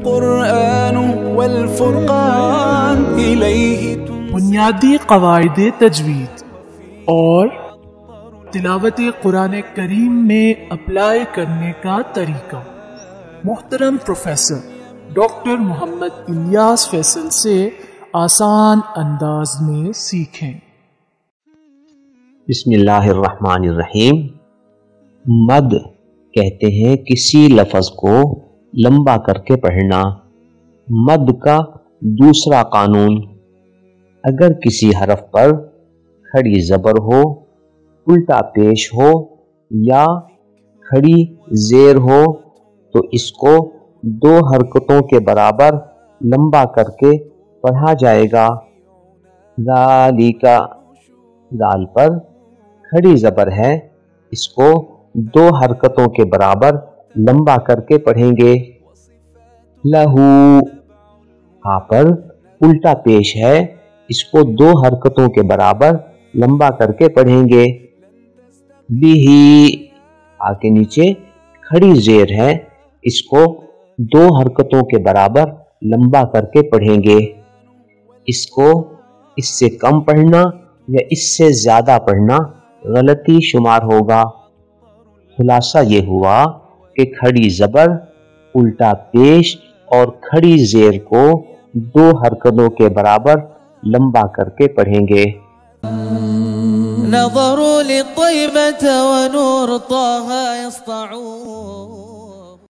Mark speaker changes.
Speaker 1: القرآن والفرقان إليه
Speaker 2: بنیادی قواعد تجوید اور تلاوت قرآن کریم میں اپلائی کرنے کا طریقہ۔ محترم پروفیسر ڈاکٹر محمد الیاس فیصل سے آسان انداز میں سیکھیں۔
Speaker 3: بسم اللہ الرحمن الرحیم۔ مد کہتے ہیں کسی لفظ کو لمبا کر کے پڑھنا۔ مد کا دوسرا قانون، اگر کسی حرف پر کھڑی زبر ہو، الٹا پیش ہو یا کھڑی زیر ہو تو اس کو دو حرکتوں کے برابر لمبا کر کے پڑھا جائے گا۔ ذالکا، ذال پر کھڑی زبر ہے، اس کو دو حرکتوں کے برابر لمبا کر کے پڑھیں گے۔ لہو، ہا پر الٹا پیش ہے، اس کو دو حرکتوں کے برابر لمبا کر کے پڑھیں گے۔ بیہی، ہا کے نیچے کھڑی زیر ہے، اس کو دو حرکتوں کے برابر لمبا کر کے پڑھیں گے۔ اس کو اس سے کم پڑھنا یا اس سے زیادہ پڑھنا غلطی شمار ہوگا۔ خلاصہ یہ ہوا کہ کھڑی زبر، الٹا پیش اور کھڑی زیر کو دو حرکتوں کے برابر لمبا کر کے پڑھیں گے۔
Speaker 4: نظروا للطيبة ونور طه يسطعون